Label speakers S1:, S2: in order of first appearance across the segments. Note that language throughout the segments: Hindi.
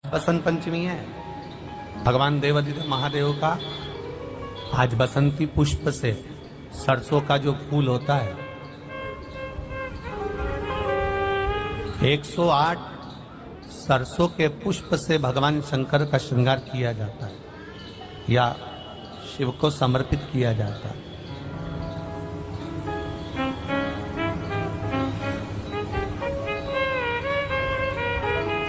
S1: बसंत पंचमी है, भगवान देवादिदेव महादेव का आज बसंती पुष्प से सरसों का जो फूल होता है 108 सरसों के पुष्प से भगवान शंकर का श्रृंगार किया जाता है या शिव को समर्पित किया जाता है।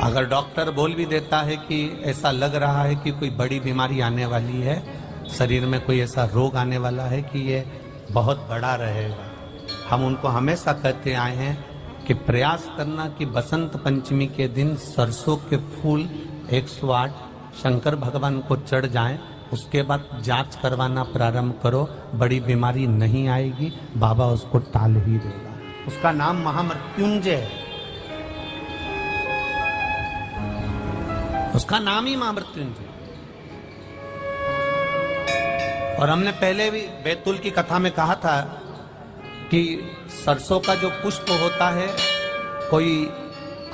S1: अगर डॉक्टर बोल भी देता है कि ऐसा लग रहा है कि कोई बड़ी बीमारी आने वाली है, शरीर में कोई ऐसा रोग आने वाला है कि ये बहुत बड़ा रहेगा, हम उनको हमेशा कहते आए हैं कि प्रयास करना कि बसंत पंचमी के दिन सरसों के फूल 108 शंकर भगवान को चढ़ जाएं, उसके बाद जांच करवाना प्रारंभ करो, बड़ी बीमारी नहीं आएगी, बाबा उसको टाल ही देगा। उसका नाम महामृत्युंजय है, उसका नाम ही महामृत्युंजय। और हमने पहले भी बैतूल की कथा में कहा था कि सरसों का जो पुष्प होता है, कोई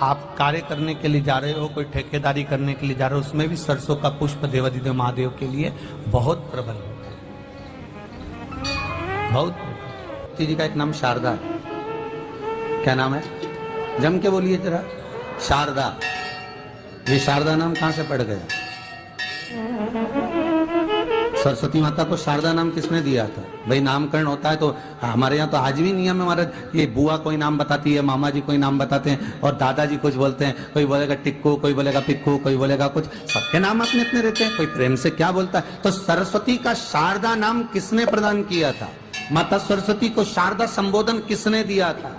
S1: आप कार्य करने के लिए जा रहे हो, कोई ठेकेदारी करने के लिए जा रहे हो, उसमें भी सरसों का पुष्प देवादिदेव महादेव के लिए बहुत प्रबल होता है, बहुत। जी का एक नाम शारदा है, क्या नाम है? जम के बोलिए जरा। शारदा। ये शारदा नाम कहां से पड़ गया? सरस्वती माता को शारदा नाम किसने दिया था? भाई नामकरण होता है तो हमारे यहाँ तो आज भी नियम है हमारा, ये बुआ कोई नाम बताती है, मामा जी कोई नाम बताते हैं और दादाजी कुछ बोलते हैं, कोई बोलेगा टिक्कू, कोई बोलेगा पिक्कू, कोई बोलेगा कुछ, सबके नाम अपने अपने रहते हैं, कोई प्रेम से क्या बोलता है। तो सरस्वती का शारदा नाम किसने प्रदान किया था? माता सरस्वती को शारदा संबोधन किसने दिया था?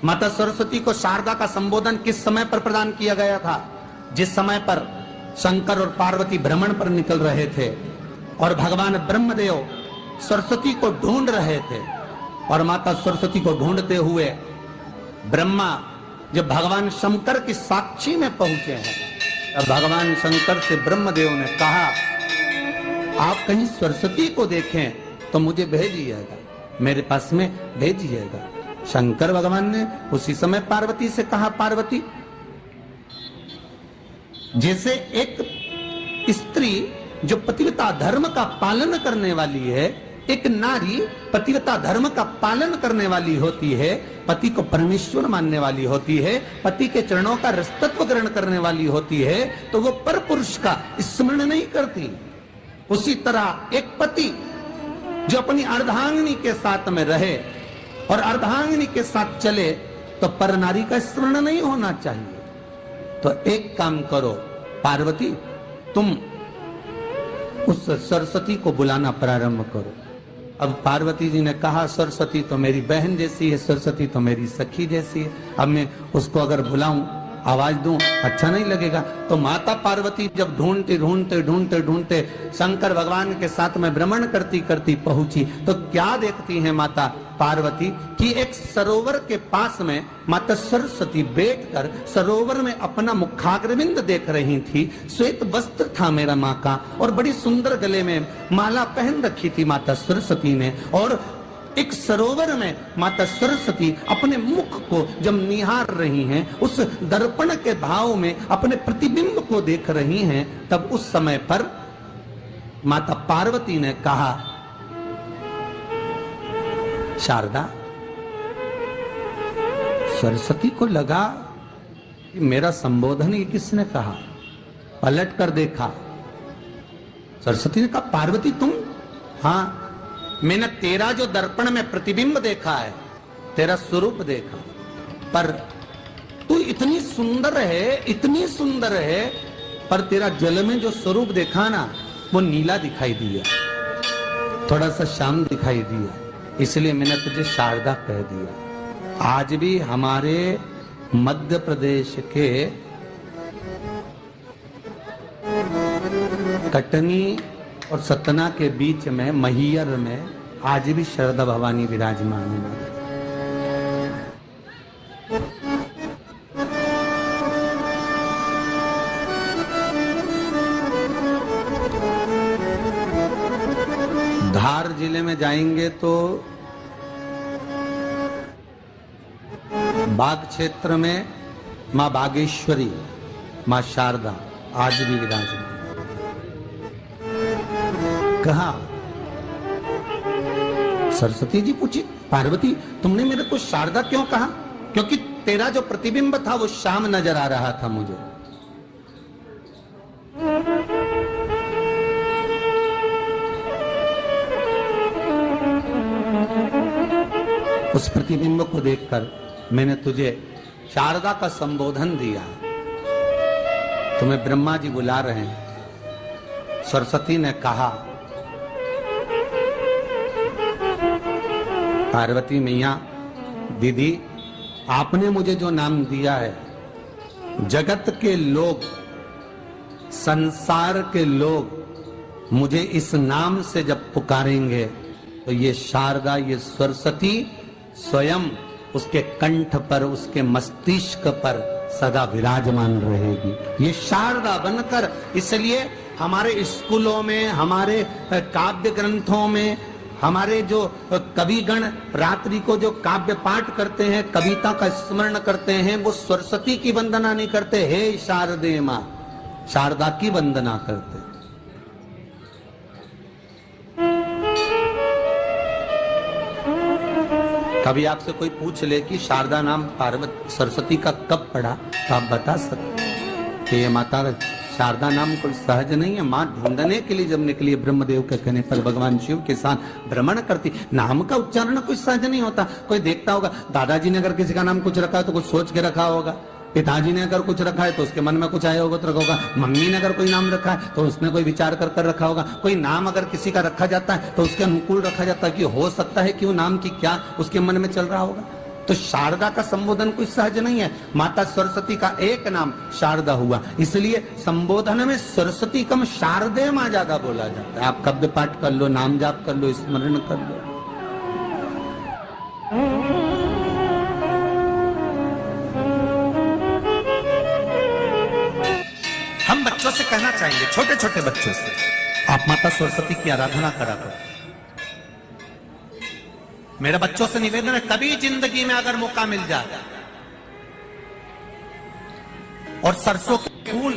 S1: माता सरस्वती को शारदा का संबोधन किस समय पर प्रदान किया गया था? जिस समय पर शंकर और पार्वती भ्रमण पर निकल रहे थे और भगवान ब्रह्मदेव सरस्वती को ढूंढ रहे थे, और माता सरस्वती को ढूंढते हुए ब्रह्मा जब भगवान शंकर की साक्षी में पहुंचे हैं, तब भगवान शंकर से ब्रह्मदेव ने कहा, आप कहीं सरस्वती को देखें तो मुझे भेजिएगा, मेरे पास में भेजिएगा। शंकर भगवान ने उसी समय पार्वती से कहा, पार्वती, जैसे एक स्त्री जो पतिव्रता धर्म का पालन करने वाली है, एक नारी पतिव्रता धर्म का पालन करने वाली होती है, पति को परमेश्वर मानने वाली होती है, पति के चरणों का रसतत्व ग्रहण करने वाली होती है, तो वो पर पुरुष का स्मरण नहीं करती। उसी तरह एक पति जो अपनी अर्धांगिनी के साथ में रहे और अर्धांगिनी के साथ चले, तो पर नारी का स्मरण नहीं होना चाहिए। तो एक काम करो पार्वती, तुम उस सरस्वती को बुलाना प्रारंभ करो। अब पार्वती जी ने कहा, सरस्वती तो मेरी बहन जैसी है, सरस्वती तो मेरी सखी जैसी है, अब मैं उसको अगर बुलाऊं, आवाज दूं, अच्छा नहीं लगेगा। तो माता पार्वती जब ढूंढते ढूंढते ढूंढते ढूंढते शंकर भगवान के साथ में भ्रमण करती करती पहुंची, तो क्या देखती हैं माता पार्वती कि एक सरोवर के पास में माता सरस्वती बैठकर सरोवर में अपना मुखाग्रविंद देख रही थी। श्वेत वस्त्र था मेरा माँ का, और बड़ी सुंदर गले में माला पहन रखी थी माता सरस्वती ने, और एक सरोवर में माता सरस्वती अपने मुख को जब निहार रही हैं, उस दर्पण के भाव में अपने प्रतिबिंब को देख रही हैं, तब उस समय पर माता पार्वती ने कहा, शारदा, सरस्वती को लगा कि मेरा संबोधन ये किसने कहा, पलट कर देखा, सरस्वती ने कहा, पार्वती तुम? हाँ, मैंने तेरा जो दर्पण में प्रतिबिंब देखा है, तेरा स्वरूप देखा, पर तू इतनी सुंदर है, इतनी सुंदर है, पर तेरा जल में जो स्वरूप देखा ना, वो नीला दिखाई दिया, थोड़ा सा श्याम दिखाई दिया, इसलिए मैंने तुझे शारदा कह दिया। आज भी हमारे मध्य प्रदेश के कटनी और सतना के बीच में महियर में आज भी शारदा भवानी विराजमान है। धार जिले में जाएंगे तो बाग क्षेत्र में मां बागेश्वरी मां शारदा आज भी विराजमान। कहा सरस्वती जी पूछी, पार्वती तुमने मेरे को शारदा क्यों कहा? क्योंकि तेरा जो प्रतिबिंब था वो शाम नजर आ रहा था मुझे। उस प्रतिबिंब को देखकर मैंने तुझे शारदा का संबोधन दिया। तुम्हें ब्रह्मा जी बुला रहे हैं। सरस्वती ने कहा, पार्वती मैया दीदी, आपने मुझे जो नाम दिया है, जगत के लोग, संसार के लोग मुझे इस नाम से जब पुकारेंगे तो ये शारदा, ये सरस्वती स्वयं उसके कंठ पर, उसके मस्तिष्क पर सदा विराजमान रहेगी, ये शारदा बनकर। इसलिए हमारे स्कूलों में, हमारे काव्य ग्रंथों में, हमारे जो कविगण रात्रि को जो काव्य पाठ करते हैं, कविता का स्मरण करते हैं, वो सरस्वती की वंदना नहीं करते, हे शारदे मां, शारदा की वंदना करते। कभी आपसे कोई पूछ ले कि शारदा नाम पार्वती सरस्वती का कब पड़ा, तो आप बता सकते कि ये माता शारदा नाम कोई सहज नहीं है। मां ढूंढने के लिए जब निकली, ब्रह्मदेव के कहने पर भगवान शिव के साथ भ्रमण करती। नाम का उच्चारण कोई सहज नहीं होता। कोई देखता होगा, दादाजी ने अगर किसी का नाम कुछ रखा है तो कुछ सोच के रखा होगा, पिताजी ने अगर कुछ रखा है तो उसके मन में कुछ आया होगा तो रखा होगा, मम्मी ने अगर कोई नाम रखा है तो उसने कोई विचार कर कर रखा होगा। कोई नाम अगर किसी का रखा जाता है तो उसके अनुकूल रखा जाता है कि हो सकता है कि वो नाम की क्या उसके मन में चल रहा होगा। तो शारदा का संबोधन कोई सहज नहीं है। माता सरस्वती का एक नाम शारदा हुआ, इसलिए संबोधन में सरस्वती कम शारदे मां ज्यादा बोला जाता है। आप कब्द पाठ कर लो, नाम जाप कर लो, स्मरण कर लो। हम बच्चों से कहना चाहेंगे, छोटे छोटे बच्चों से, आप माता सरस्वती की आराधना करा करो। मेरे बच्चों से निवेदन है, कभी जिंदगी में अगर मौका मिल जाए और सरसों के फूल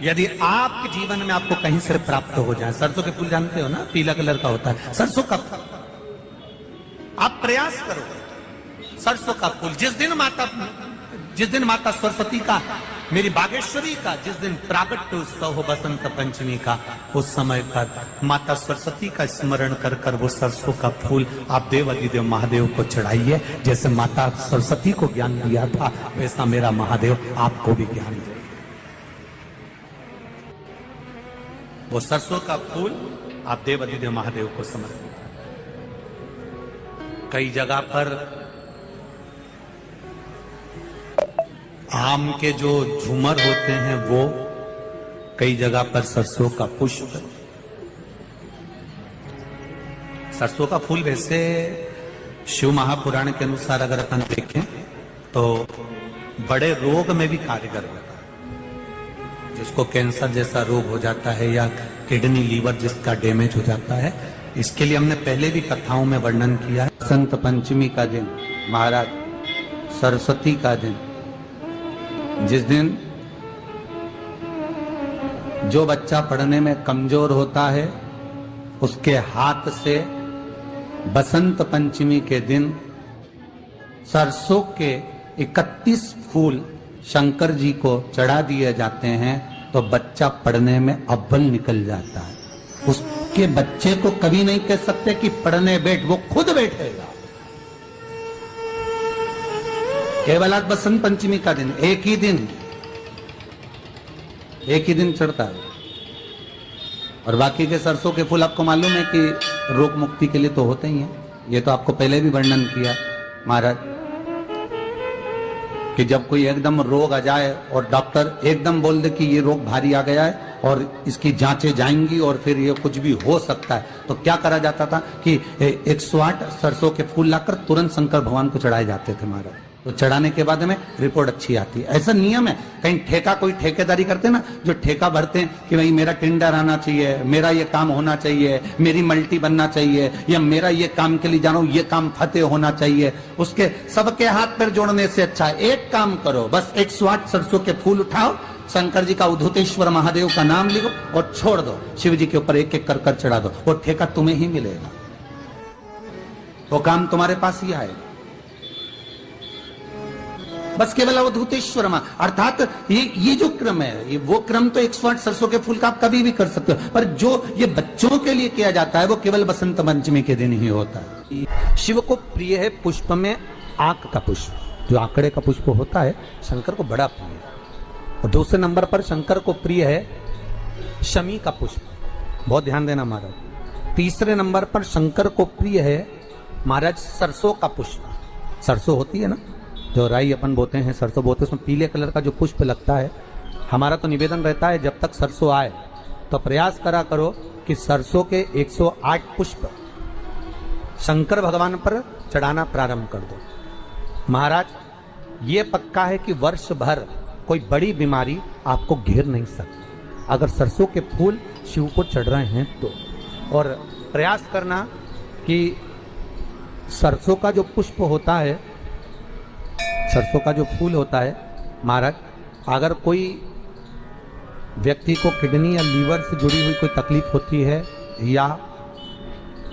S1: यदि आपके जीवन में आपको कहीं से प्राप्त हो जाए, सरसों के फूल जानते हो ना, पीला कलर का होता है सरसों का फूल, आप प्रयास करो सरसों का फूल। जिस दिन माता सरस्वती का, मेरी बागेश्वरी का जिस दिन प्रागट्य उत्सव हो बसंत पंचमी का, उस समय पर माता सरस्वती का स्मरण कर कर वो सरसों का फूल आप देव अधिदेव महादेव को चढ़ाइए। जैसे माता सरस्वती को ज्ञान दिया था, वैसा मेरा महादेव आपको भी ज्ञान दे। वो सरसों का फूल आप देव अधिदेव महादेव को समर्पित। कई जगह पर आम के जो झूमर होते हैं वो, कई जगह पर सरसों का पुष्प। सरसों का फूल वैसे शिव महापुराण के अनुसार अगर अपन देखें तो बड़े रोग में भी कारगर होता है। जिसको कैंसर जैसा रोग हो जाता है या किडनी लीवर जिसका डैमेज हो जाता है, इसके लिए हमने पहले भी कथाओं में वर्णन किया है। बसंत पंचमी का दिन, महाराज सरस्वती का दिन, जिस दिन जो बच्चा पढ़ने में कमजोर होता है उसके हाथ से बसंत पंचमी के दिन सरसों के 31 फूल शंकर जी को चढ़ा दिए जाते हैं तो बच्चा पढ़ने में अव्वल निकल जाता है। उसके बच्चे को कभी नहीं कह सकते कि पढ़ने बैठ, वो खुद बैठेगा। केवल आज बसंत पंचमी का दिन, एक ही दिन चढ़ता है। और बाकी के सरसों के फूल आपको मालूम है कि रोग मुक्ति के लिए तो होते ही हैं। ये तो आपको पहले भी वर्णन किया महाराज कि जब कोई एकदम रोग आ जाए और डॉक्टर एकदम बोल दे कि ये रोग भारी आ गया है और इसकी जांचें जाएंगी और फिर ये कुछ भी हो सकता है, तो क्या करा जाता था कि 108 सरसों के फूल लाकर तुरंत शंकर भगवान को चढ़ाए जाते थे महाराज। तो चढ़ाने के बाद में रिपोर्ट अच्छी आती है। ऐसा नियम है। कहीं ठेका कोई ठेकेदारी करते ना, जो ठेका भरते हैं कि भाई मेरा टेंडर आना चाहिए, मेरा ये काम होना चाहिए, मेरी मल्टी बनना चाहिए, या मेरा ये काम के लिए जाना हूं, ये काम फतेह होना चाहिए, उसके सबके हाथ पैर जोड़ने से अच्छा है एक काम करो, बस 108 सरसों के फूल उठाओ, शंकर जी का उद्धतेश्वर महादेव का नाम लिखो और छोड़ दो, शिव जी के ऊपर एक एक कर चढ़ा दो, वो ठेका तुम्हें ही मिलेगा, वो काम तुम्हारे पास ही आएगा। बस केवल अवधूतेश्वर अर्थात ये जो क्रम है, ये वो क्रम तो 108 सरसों के फूल का आप कभी भी कर सकते हो, पर जो ये बच्चों के लिए किया जाता है वो केवल बसंत पंचमी के दिन ही होता है। शिव को प्रिय है पुष्प में आंक का पुष्प, जो आंकड़े का पुष्प होता है शंकर को बड़ा प्रिय है। और दूसरे नंबर पर शंकर को प्रिय है शमी का पुष्प, बहुत ध्यान देना महाराज। तीसरे नंबर पर शंकर को प्रिय है महाराज सरसों का पुष्प। सरसों होती है ना, जो राई अपन बोते हैं, सरसों बोते हैं, उसमें पीले कलर का जो पुष्प लगता है। हमारा तो निवेदन रहता है जब तक सरसों आए तो प्रयास करा करो कि सरसों के 108 पुष्प शंकर भगवान पर चढ़ाना प्रारंभ कर दो। महाराज ये पक्का है कि वर्ष भर कोई बड़ी बीमारी आपको घेर नहीं सकती अगर सरसों के फूल शिव को चढ़ रहे हैं तो। और प्रयास करना कि सरसों का जो पुष्प होता है, सरसों का जो फूल होता है महाराज, अगर कोई व्यक्ति को किडनी या लीवर से जुड़ी हुई कोई तकलीफ होती है, या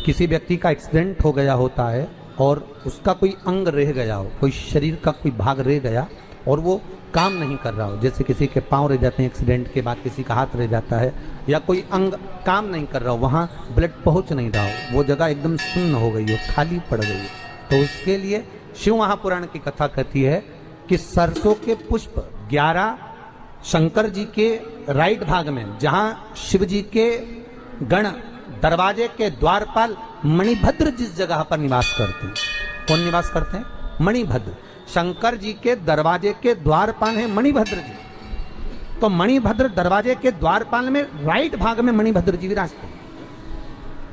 S1: किसी व्यक्ति का एक्सीडेंट हो गया होता है और उसका कोई अंग रह गया हो, कोई शरीर का कोई भाग रह गया और वो काम नहीं कर रहा हो, जैसे किसी के पांव रह जाते हैं एक्सीडेंट के बाद, किसी का हाथ रह जाता है, या कोई अंग काम नहीं कर रहा हो, वहाँ ब्लड पहुँच नहीं रहा हो, वो जगह एकदम सुन्न हो गई हो, खाली पड़ गई हो, तो उसके लिए शिव महापुराण की कथा कहती है कि सरसों के पुष्प 11 शंकर जी के राइट भाग में, जहां शिव जी के गण दरवाजे के द्वारपाल मणिभद्र जिस जगह पर निवास करते हैं, कौन निवास करते हैं? मणिभद्र। शंकर जी के दरवाजे के द्वारपाल है मणिभद्र जी, तो मणिभद्र दरवाजे के द्वारपाल में राइट भाग में मणिभद्र जी विराजते हैं।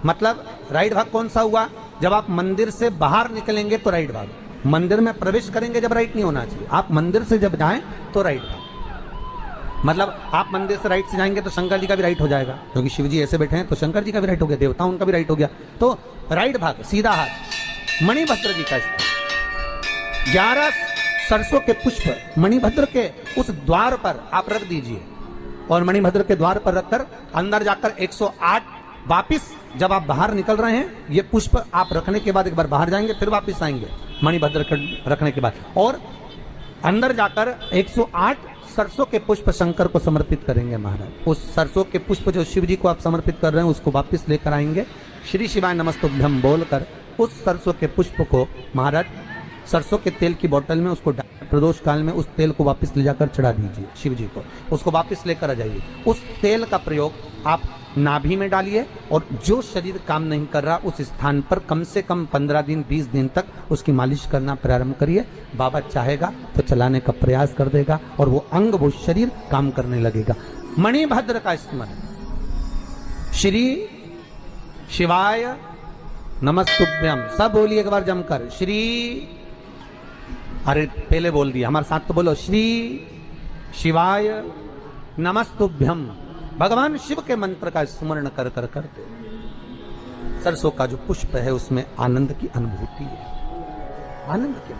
S1: मतलब राइट भाग कौन सा हुआ? जब आप मंदिर से बाहर निकलेंगे तो राइट भाग, मंदिर में प्रवेश करेंगे जब राइट नहीं होना चाहिए, आप मंदिर से जब जाएं तो राइट भाग। मतलब आप मंदिर से राइट से जाएंगे तो शंकर जी का भी राइट हो जाएगा, क्योंकि शिव जी ऐसे बैठे हैं तो शंकर जी का भी राइट हो गया, देवता उनका भी राइट हो गया, तो राइट भाग सीधा हाथ मणिभद्र जी का स्थान। 11 सरसों के पुष्प मणिभद्र के उस द्वार पर आप रख दीजिए, और मणिभद्र के द्वार पर रखकर अंदर जाकर 108 वापिस जब आप बाहर निकल रहे हैं, ये पुष्प आप रखने के बाद एक बार बाहर जाएंगे, फिर वापिस आएंगे मणिभद्र रखने के बाद, और अंदर जाकर 108 सरसों के पुष्प शंकर को समर्पित करेंगे महाराज। उस सरसों के पुष्प जो शिव जी को आप समर्पित कर रहे हैं उसको वापिस लेकर आएंगे, श्री शिवाय नमस्तुभ्यम बोलकर उस सरसों के पुष्प को महाराज सरसों के तेल की बोतल में उसको प्रदोष काल में उस तेल को वापस ले जाकर चढ़ा दीजिए शिव जी को, उसको वापस लेकर आ जाइए। उस तेल का प्रयोग आप नाभि में डालिए, और जो शरीर काम नहीं कर रहा उस स्थान पर कम से कम 15 दिन 20 दिन तक उसकी मालिश करना प्रारंभ करिए। बाबा चाहेगा तो चलाने का प्रयास कर देगा और वो अंग वो शरीर काम करने लगेगा। मणिभद्र का स्मरण, श्री शिवाय नमस्तुभ्यम, सब बोलिए एक बार जमकर, श्री, अरे पहले बोल दिया, हमारे साथ तो बोलो, श्री शिवाय नमस्तुभ्यम। भगवान शिव के मंत्र का स्मरण कर कर करते सरसों का जो पुष्प है उसमें आनंद की अनुभूति है, आनंद की